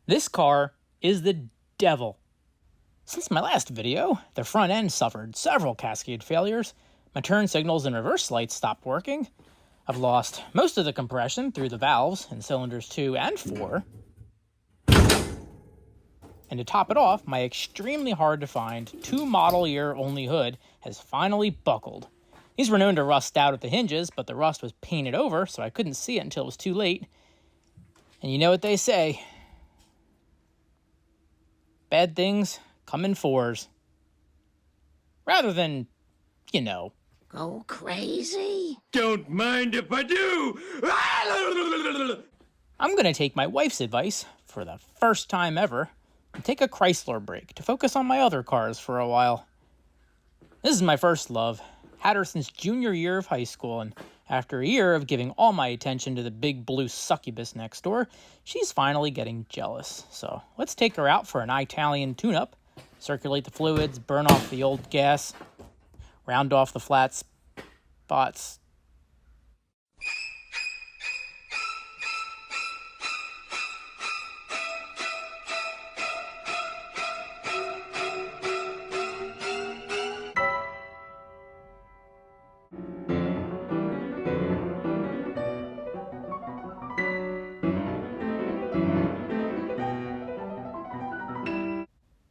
This car is the devil. Since my last video, the front end suffered several cascade failures, my turn signals and reverse lights stopped working, I've lost most of the compression through the valves in cylinders 2 and 4, and to top it off, my extremely hard to find 2 model year only hood has finally buckled. These were known to rust out at the hinges, but the rust was painted over, so I couldn't see it until it was too late. And you know what they say, bad things come in fours. Rather than, Go crazy? Don't mind if I do! I'm gonna take my wife's advice, for the first time ever, and take a Chrysler break to focus on my other cars for a while. This is my first love. Had her since junior year of high school, and after a year of giving all my attention to the big blue succubus next door, she's finally getting jealous. So let's take her out for an Italian tune-up, circulate the fluids, burn off the old gas, round off the flat spots.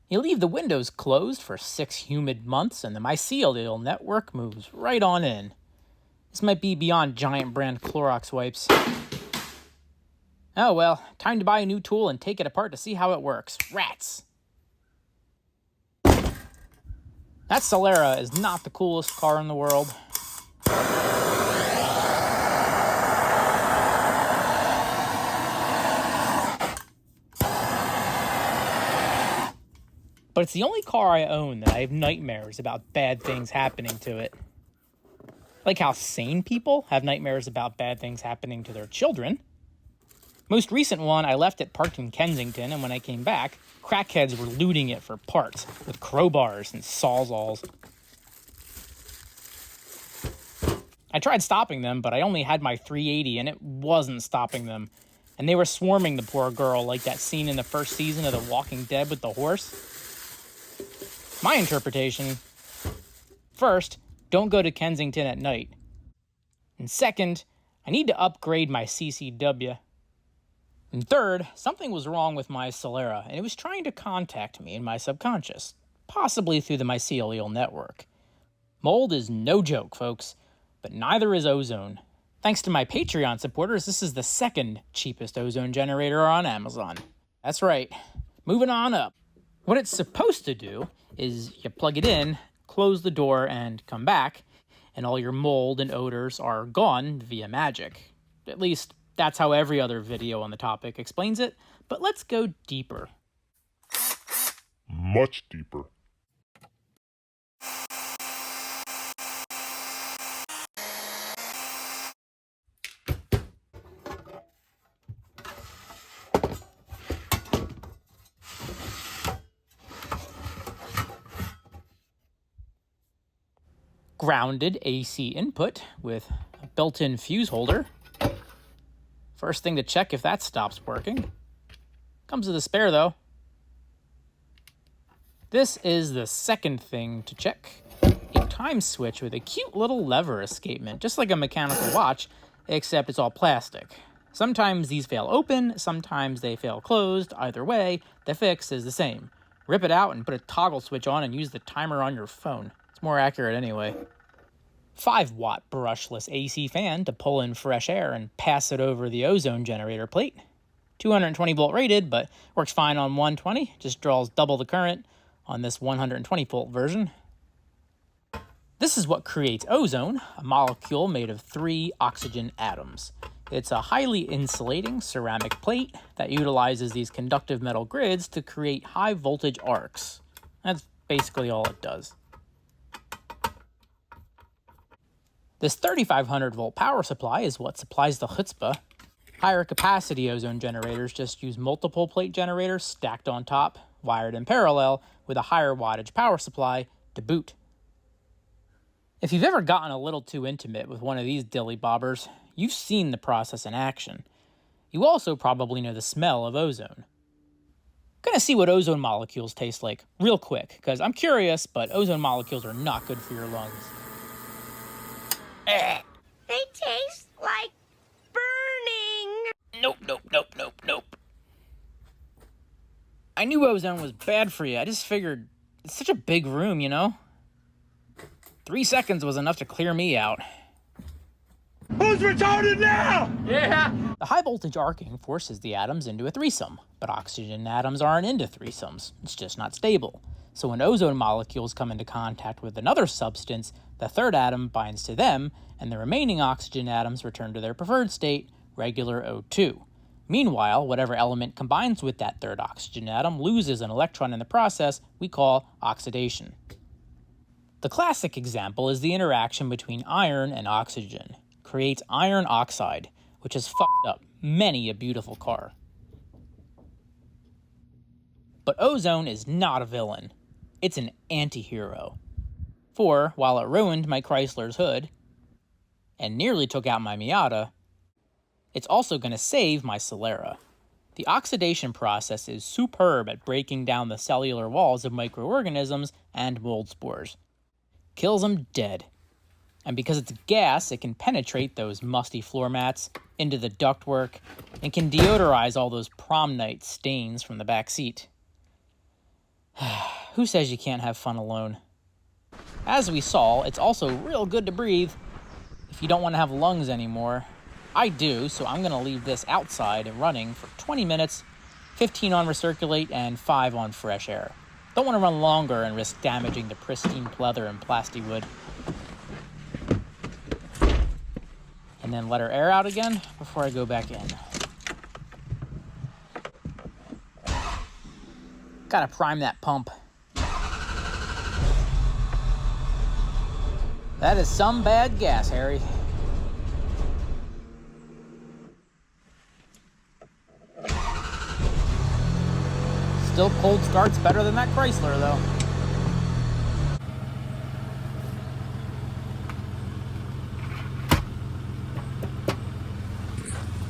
You leave the windows closed for 6 humid months and the mycelial network moves right on in. This might be beyond giant brand Clorox wipes. Oh well, time to buy a new tool and take it apart to see how it works. Rats! That Salera is not the coolest car in the world. But it's the only car I own that I have nightmares about bad things happening to it. Like how sane people have nightmares about bad things happening to their children. Most recent one, I left it parked in Kensington, and when I came back, crackheads were looting it for parts with crowbars and sawzalls. I tried stopping them, but I only had my 380 and it wasn't stopping them. And they were swarming the poor girl like that scene in the first season of The Walking Dead with the horse. My interpretation: first, don't go to Kensington at night. And second, I need to upgrade my CCW. And third, something was wrong with my Salera, and it was trying to contact me in my subconscious, possibly through the mycelial network. Mold is no joke, folks, but neither is ozone. Thanks to my Patreon supporters, this is the second cheapest ozone generator on Amazon. That's right, moving on up. What it's supposed to do is you plug it in, close the door, and come back, and all your mold and odors are gone via magic. At least, that's how every other video on the topic explains it, but let's go deeper. Much deeper. Grounded AC input with a built-in fuse holder. First thing to check if that stops working. Comes with a spare though. This is the second thing to check. A time switch with a cute little lever escapement, just like a mechanical watch, except it's all plastic. Sometimes these fail open, sometimes they fail closed. Either way, the fix is the same. Rip it out and put a toggle switch on and use the timer on your phone. More accurate anyway. 5-watt brushless AC fan to pull in fresh air and pass it over the ozone generator plate. 220 volt rated, but works fine on 120, just draws double the current on this 120 volt version. This is what creates ozone, a molecule made of 3 oxygen atoms. It's a highly insulating ceramic plate that utilizes these conductive metal grids to create high voltage arcs. That's basically all it does. This 3500 volt power supply is what supplies the chutzpah. Higher capacity ozone generators just use multiple plate generators stacked on top, wired in parallel, with a higher wattage power supply to boot. If you've ever gotten a little too intimate with one of these dilly bobbers, you've seen the process in action. You also probably know the smell of ozone. Gonna see what ozone molecules taste like real quick, because I'm curious, but ozone molecules are not good for your lungs. They taste like burning. Nope. I knew ozone was bad for you. I just figured it's such a big room, you know? 3 seconds was enough to clear me out. Who's retarded now? Yeah. The high voltage arcing forces the atoms into a threesome, but oxygen atoms aren't into threesomes. It's just not stable. So when ozone molecules come into contact with another substance, the third atom binds to them, and the remaining oxygen atoms return to their preferred state, regular O2. Meanwhile, whatever element combines with that third oxygen atom loses an electron in the process we call oxidation. The classic example is the interaction between iron and oxygen. Creates iron oxide, which has fucked up many a beautiful car. But ozone is not a villain. It's an anti-hero. For, while it ruined my Chrysler's hood, and nearly took out my Miata, it's also going to save my Salera. The oxidation process is superb at breaking down the cellular walls of microorganisms and mold spores. Kills them dead. And because it's a gas, it can penetrate those musty floor mats into the ductwork and can deodorize all those prom night stains from the back seat. Who says you can't have fun alone? As we saw, it's also real good to breathe if you don't want to have lungs anymore. I do, so I'm going to leave this outside and running for 20 minutes, 15 on recirculate and 5 on fresh air. Don't want to run longer and risk damaging the pristine pleather and plastiwood. And then let her air out again before I go back in. Gotta prime that pump. That is some bad gas, Harry. Still cold starts better than that Chrysler, though.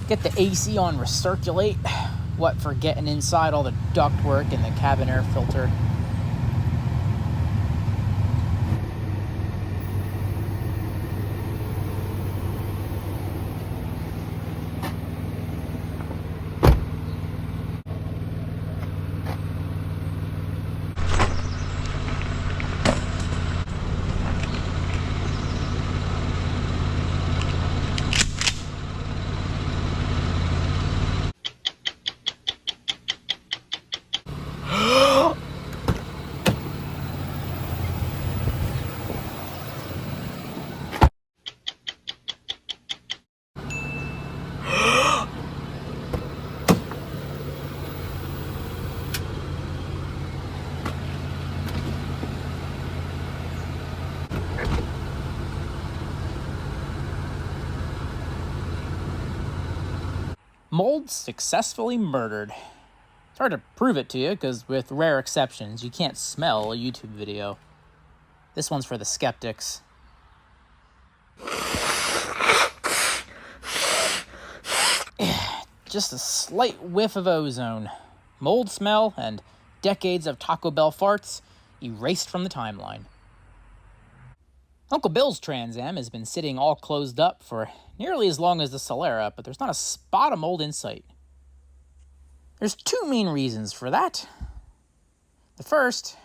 Get the AC on recirculate. What for getting inside all the ductwork and the cabin air filter. Mold successfully murdered. It's hard to prove it to you, because with rare exceptions, you can't smell a YouTube video. This one's for the skeptics. Just a slight whiff of ozone. Mold smell and decades of Taco Bell farts erased from the timeline. Uncle Bill's Trans Am has been sitting all closed up for nearly as long as the Salera, but there's not a spot of mold in sight. There's two main reasons for that. The first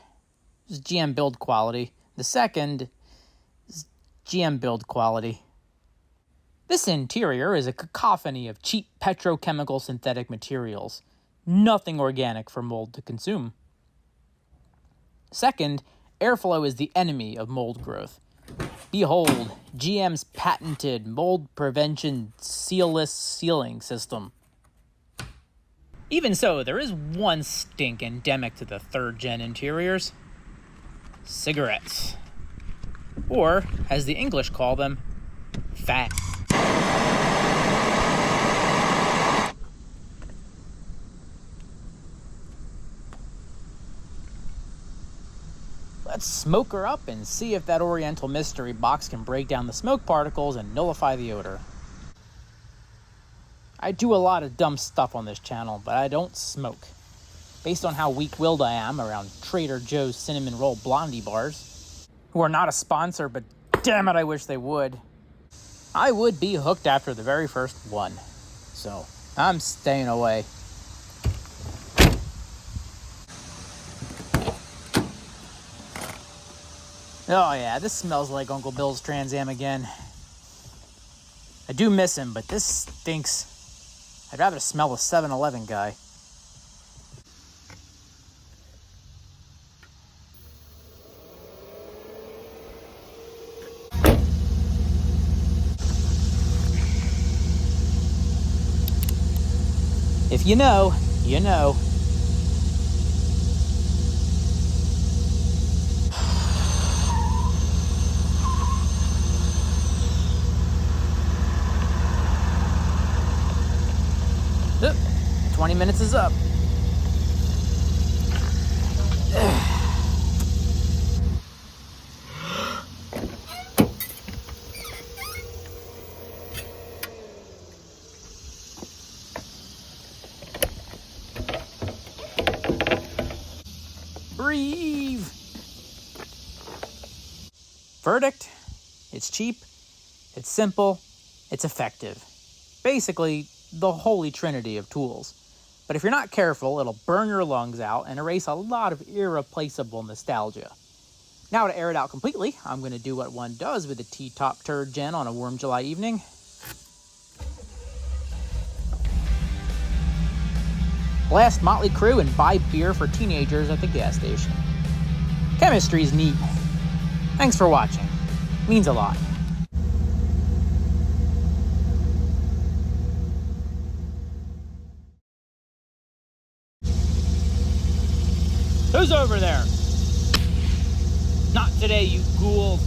is GM build quality. The second is GM build quality. This interior is a cacophony of cheap petrochemical synthetic materials. Nothing organic for mold to consume. Second, airflow is the enemy of mold growth. Behold, GM's patented mold prevention sealless sealing system. Even so, there is one stink endemic to the third-gen interiors. Cigarettes. Or, as the English call them, fat. Let's smoke her up and see if that Oriental mystery box can break down the smoke particles and nullify the odor. I do a lot of dumb stuff on this channel, but I don't smoke. based on how weak-willed I am around Trader Joe's Cinnamon Roll Blondie bars, who are not a sponsor, but damn it, I wish they would. I would be hooked after the very first one. So, I'm staying away. Oh yeah, this smells like Uncle Bill's Trans Am again. I do miss him, but this stinks. I'd rather smell the 7-Eleven guy. If you know, you know. Oop, 20 minutes is up. Breathe. Verdict: it's cheap, it's simple, it's effective. Basically, the holy trinity of tools. But if you're not careful, it'll burn your lungs out and erase a lot of irreplaceable nostalgia. Now to air it out completely, I'm going to do what one does with a T-top turd gen on a warm July evening. Blast Motley Crue and buy beer for teenagers at the gas station. Chemistry's neat. Thanks for watching. Means a lot. Who's over there? Not today, you ghouls.